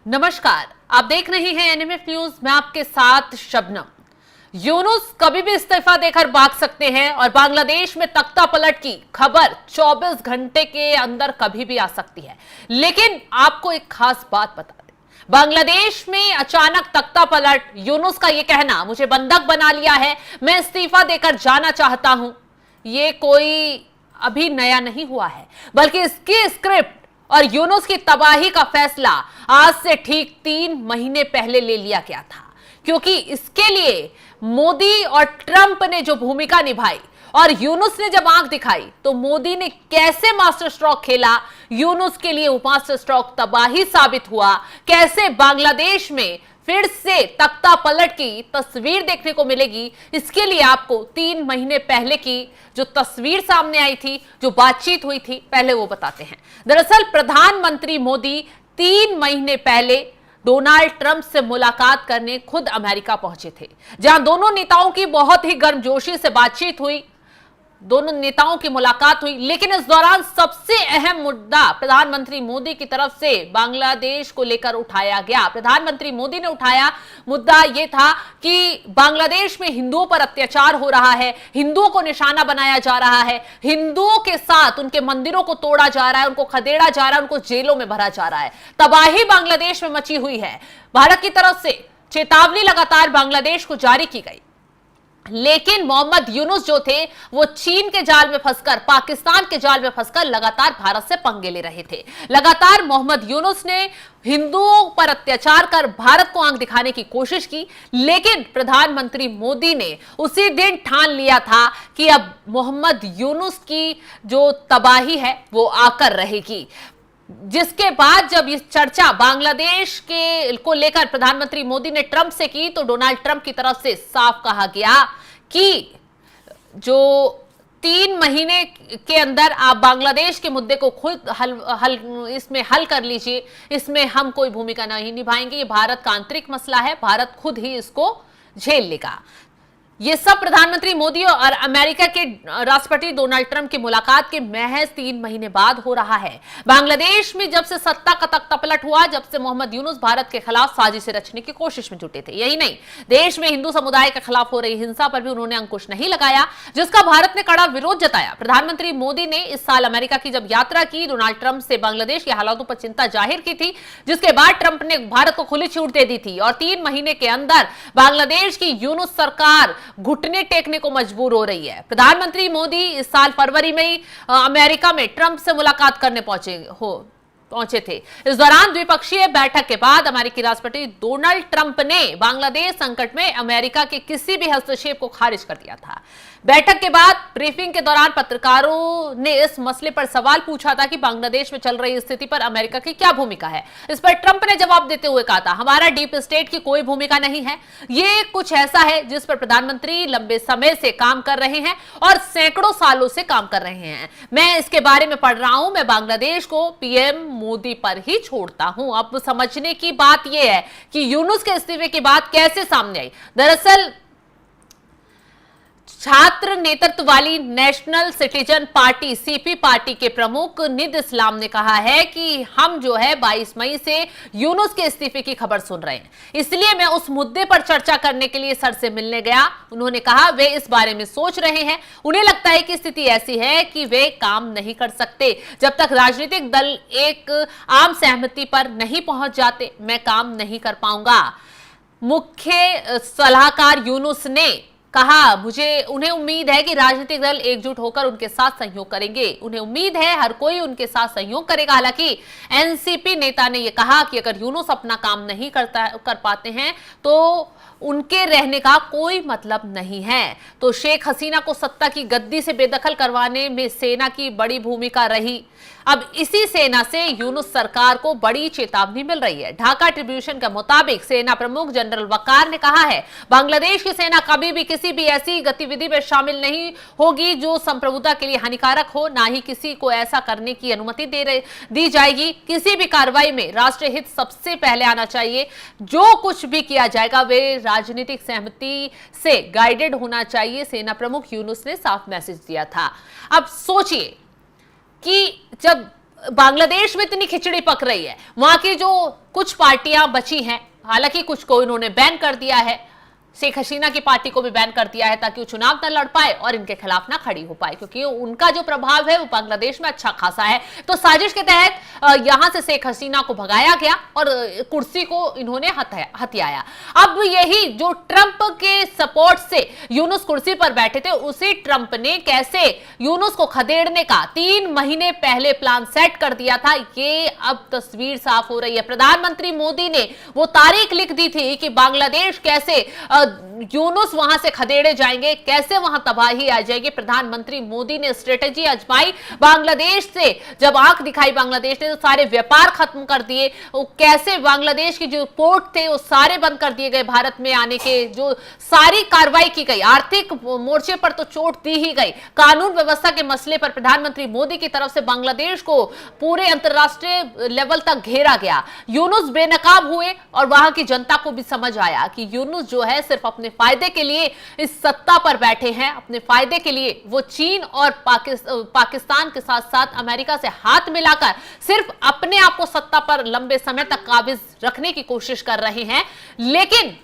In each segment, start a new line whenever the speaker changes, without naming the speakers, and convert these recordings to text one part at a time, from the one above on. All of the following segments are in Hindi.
नमस्कार, आप देख रहे हैं एनएमएफ न्यूज। मैं आपके साथ शबनम। यूनुस कभी भी इस्तीफा देकर भाग सकते हैं और बांग्लादेश में तख्ता पलट की खबर 24 घंटे के अंदर कभी भी आ सकती है। लेकिन आपको एक खास बात बता दें, बांग्लादेश में अचानक तख्ता पलट, यूनुस का यह कहना मुझे बंधक बना लिया है, मैं इस्तीफा देकर जाना चाहता हूं, ये कोई अभी नया नहीं हुआ है, बल्कि इसकी स्क्रिप्ट और यूनुस की तबाही का फैसला आज से ठीक 3 महीने पहले ले लिया गया था। क्योंकि इसके लिए मोदी और ट्रंप ने जो भूमिका निभाई और यूनुस ने जब आंख दिखाई तो मोदी ने कैसे मास्टर स्ट्रोक खेला, यूनुस के लिए वो मास्टर स्ट्रोक तबाही साबित हुआ। कैसे बांग्लादेश में फिर से तख्ता पलट की तस्वीर देखने को मिलेगी, इसके लिए आपको 3 महीने पहले की जो तस्वीर सामने आई थी, जो बातचीत हुई थी, पहले वो बताते हैं। दरअसल प्रधानमंत्री मोदी 3 महीने पहले डोनाल्ड ट्रंप से मुलाकात करने खुद अमेरिका पहुंचे थे, जहां दोनों नेताओं की बहुत ही गर्मजोशी से बातचीत हुई, दोनों नेताओं की मुलाकात हुई। लेकिन इस दौरान सबसे अहम मुद्दा प्रधानमंत्री मोदी की तरफ से बांग्लादेश को लेकर उठाया गया। प्रधानमंत्री मोदी ने उठाया मुद्दा यह था कि बांग्लादेश में हिंदुओं पर अत्याचार हो रहा है, हिंदुओं को निशाना बनाया जा रहा है, हिंदुओं के साथ उनके मंदिरों को तोड़ा जा रहा है, उनको खदेड़ा जा रहा है, उनको जेलों में भरा जा रहा है। तबाही बांग्लादेश में मची हुई है। भारत की तरफ से चेतावनी लगातार बांग्लादेश को जारी की गई, लेकिन मोहम्मद यूनुस जो थे वो चीन के जाल में फंसकर, पाकिस्तान के जाल में फंसकर लगातार भारत से पंगे ले रहे थे। लगातार मोहम्मद यूनुस ने हिंदुओं पर अत्याचार कर भारत को आंख दिखाने की कोशिश की, लेकिन प्रधानमंत्री मोदी ने उसी दिन ठान लिया था कि अब मोहम्मद यूनुस की जो तबाही है वो आकर रहेगी। जिसके बाद जब इस चर्चा बांग्लादेश के को लेकर प्रधानमंत्री मोदी ने ट्रंप से की, तो डोनाल्ड ट्रंप की तरफ से साफ कहा गया कि जो 3 महीने के अंदर आप बांग्लादेश के मुद्दे को खुद इसमें हल कर लीजिए, इसमें हम कोई भूमिका नहीं निभाएंगे, ये भारत का आंतरिक मसला है, भारत खुद ही इसको झेल लेगा। ये सब प्रधानमंत्री मोदी और अमेरिका के राष्ट्रपति डोनाल्ड ट्रंप की मुलाकात के महज 3 महीने बाद हो रहा है। बांग्लादेश में जब से सत्ता का तख्ता पलट हुआ, जब से मोहम्मद यूनुस भारत के खिलाफ साजिश रचने की कोशिश में जुटे थे। यही नहीं, देश में हिंदू समुदाय के खिलाफ हो रही हिंसा पर भी उन्होंने अंकुश नहीं लगाया, जिसका भारत ने कड़ा विरोध जताया। प्रधानमंत्री मोदी ने इस साल अमेरिका की जब यात्रा की, डोनाल्ड ट्रंप से बांग्लादेश के हालातों पर चिंता जाहिर की थी, जिसके बाद ट्रंप ने भारत को खुली छूट दे दी थी और 3 महीने के अंदर बांग्लादेश की यूनुस सरकार घुटने टेकने को मजबूर हो रही है। प्रधानमंत्री मोदी इस साल फरवरी में ही अमेरिका में ट्रंप से मुलाकात करने पहुंचे थे। इस दौरान द्विपक्षीय बैठक के बाद अमेरिकी राष्ट्रपति डोनाल्ड ट्रंप ने बांग्लादेश संकट में अमेरिका के किसी भी हस्तक्षेप को खारिज कर दिया था। बैठक के बाद ब्रीफिंग के दौरान पत्रकारों ने इस मसले पर सवाल पूछा था कि बांग्लादेश में चल रही स्थिति पर अमेरिका की क्या भूमिका है। इस पर ट्रंप ने जवाब देते हुए कहा था, हमारा डीप स्टेट की कोई भूमिका नहीं है, ये कुछ ऐसा है जिस पर प्रधानमंत्री लंबे समय से काम कर रहे हैं और सैकड़ों सालों से काम कर रहे हैं। मैं इसके बारे में पढ़ रहा हूं, मैं बांग्लादेश को पीएम मोदी पर ही छोड़ता हूं। अब समझने की बात यह है कि यूनुस के इस्तीफे की बात कैसे सामने आई। दरअसल छात्र नेतृत्व वाली national citizen party CP party के प्रमुख निद इस्लाम ने कहा है कि हम जो है 22 मई से यूनुस के इस्तीफे की खबर सुन रहे हैं, इसलिए मैं उस मुद्दे पर चर्चा करने के लिए सर से मिलने गया। उन्होंने कहा वे इस बारे में सोच रहे हैं, उन्हें लगता है कि स्थिति ऐसी है कि वे काम नहीं कर सकते जब तक राजनीतिक दल एक आम सहमति पर नहीं पहुंच जाते, मैं काम नहीं कर पाऊंगा। मुख्य सलाहकार यूनुस ने कहा, उन्हें उम्मीद है कि राजनीतिक दल एकजुट होकर उनके साथ सहयोग करेंगे, उन्हें उम्मीद है हर कोई उनके साथ सहयोग करेगा। हालांकि एनसीपी नेता ने यह कहा कि अगर यूनुस अपना काम नहीं कर पाते हैं तो उनके रहने का कोई मतलब नहीं है। तो शेख हसीना को सत्ता की गद्दी से बेदखल करवाने में सेना की बड़ी भूमिका रही। अब इसी सेना से यूनुस सरकार को बड़ी चेतावनी मिल रही है। ढाका ट्रिब्यून के मुताबिक सेना प्रमुख जनरल वकार ने कहा है, बांग्लादेश की सेना कभी भी किसी भी ऐसी गतिविधि में शामिल नहीं होगी जो संप्रभुता के लिए हानिकारक हो, ना ही किसी को ऐसा करने की अनुमति दी जाएगी। किसी भी कार्रवाई में राष्ट्रीय हित सबसे पहले आना चाहिए। जो कुछ भी किया जाएगा वे राजनीतिक सहमति से गाइडेड होना चाहिए, सेना प्रमुख यूनुस ने साफ मैसेज दिया था। अब सोचिए कि जब बांग्लादेश में इतनी खिचड़ी पक रही है, वहां की जो कुछ पार्टियां बची हैं, हालांकि कुछ को इन्होंने बैन कर दिया है, शेख हसीना की पार्टी को भी बैन कर दिया है ताकि वो चुनाव न लड़ पाए और इनके खिलाफ ना खड़ी हो पाए, क्योंकि उनका जो प्रभाव है वो बांग्लादेश में अच्छा खासा है। तो साजिश के तहत यहां से शेख हसीना को भगाया गया और कुर्सी को इन्होंने हथियाया। अब यही जो ट्रंप के सपोर्ट से यूनुस कुर्सी पर बैठे थे, उसी ट्रंप ने कैसे यूनुस को खदेड़ने का 3 महीने पहले प्लान सेट कर दिया था, ये अब तस्वीर साफ हो रही है। प्रधानमंत्री मोदी ने वो तारीख लिख दी थी कि बांग्लादेश कैसे यूनुस वहां से खदेड़े जाएंगे, कैसे वहां तबाही आ जाएगी। प्रधानमंत्री मोदी ने स्ट्रेटेजी आजमाई, बांग्लादेश से जब आंख दिखाई बांग्लादेश ने तो सारे व्यापार खत्म कर दिए, कैसे बांग्लादेश के जो पोर्ट थे वो सारे बंद कर दिए गए, भारत में आने के जो सारी कार्रवाई की गई, आर्थिक मोर्चे पर तो चोट दी ही गई, कानून व्यवस्था के मसले पर प्रधानमंत्री मोदी की तरफ से बांग्लादेश को पूरे अंतरराष्ट्रीय लेवल तक घेरा गया। यूनुस बेनकाब हुए और वहां की जनता को भी समझ आया कि यूनुस जो है सिर्फ अपने फायदे के लिए इस सत्ता पर बैठे हैं, अपने फायदे के लिए वो चीन और पाकिस्तान के साथ साथ अमेरिका से हाथ मिलाकर सिर्फ अपने आप को सत्ता पर लंबे समय तक काबिज रखने की कोशिश कर रहे हैं। लेकिन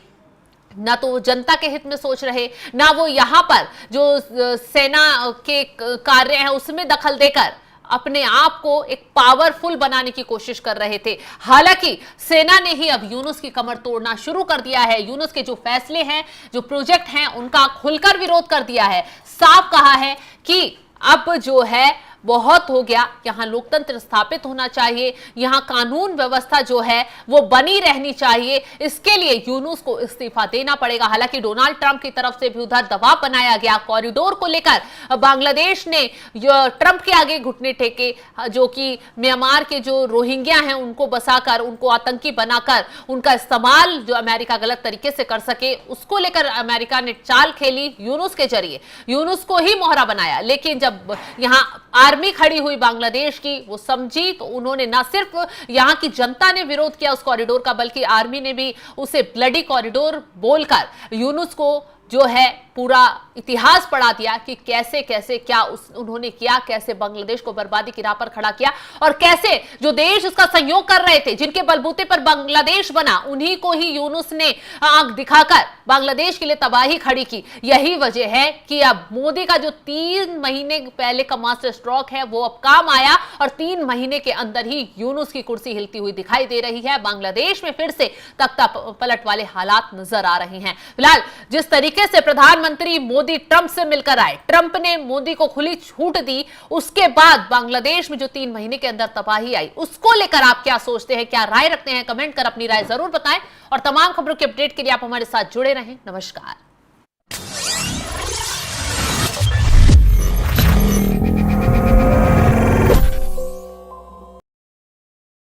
ना तो वो जनता के हित में सोच रहे, ना वो यहां पर जो सेना के कार्य हैं उसमें दखल देकर अपने आप को एक पावरफुल बनाने की कोशिश कर रहे थे। हालांकि सेना ने ही अब यूनुस की कमर तोड़ना शुरू कर दिया है। यूनुस के जो फैसले हैं, जो प्रोजेक्ट हैं, उनका खुलकर विरोध कर दिया है। साफ कहा है कि अब जो है बहुत हो गया, यहां लोकतंत्र स्थापित होना चाहिए, यहां कानून व्यवस्था जो है वो बनी रहनी चाहिए, इसके लिए यूनुस को इस्तीफा देना पड़ेगा। हालांकि डोनाल्ड ट्रंप की तरफ से भी उधर दबाव बनाया गया, कॉरिडोर को लेकर बांग्लादेश ने ट्रंप के आगे घुटने टेके, जो कि म्यांमार के जो रोहिंग्या हैं उनको बसाकर, उनको आतंकी बनाकर उनका इस्तेमाल जो अमेरिका गलत तरीके से कर सके, उसको लेकर अमेरिका ने चाल खेली यूनुस के जरिए, यूनुस को ही मोहरा बनाया। लेकिन जब यहां आर्मी खड़ी हुई बांग्लादेश की, वो समझी तो उन्होंने ना सिर्फ यहां की जनता ने विरोध किया उस कॉरिडोर का, बल्कि आर्मी ने भी उसे ब्लडी कॉरिडोर बोलकर यूनुस को जो है पूरा इतिहास पढ़ा दिया कि कैसे कैसे क्या उन्होंने किया, कैसे बांग्लादेश को बर्बादी की राह पर खड़ा किया और कैसे जो देश उसका सहयोग कर रहे थे, जिनके बलबूते पर बांग्लादेश बना, उन्हीं को ही यूनुस ने आंख दिखाकर बांग्लादेश के लिए तबाही खड़ी की। यही वजह है कि अब मोदी का जो 3 महीने पहले का मास्टर स्ट्रोक है वो अब काम आया और 3 महीने के अंदर ही यूनुस की कुर्सी हिलती हुई दिखाई दे रही है। बांग्लादेश में फिर से तख्ता पलट वाले हालात नजर आ रहे हैं। फिलहाल जिस तरीके से प्रधानमंत्री मोदी ट्रंप से मिलकर आए, ट्रंप ने मोदी को खुली छूट दी, उसके बाद बांग्लादेश में जो 3 महीने के अंदर तबाही आई, उसको लेकर आप क्या सोचते हैं, क्या राय रखते हैं, कमेंट कर अपनी राय जरूर बताएं और तमाम खबरों के अपडेट के लिए आप हमारे साथ जुड़े रहें। नमस्कार।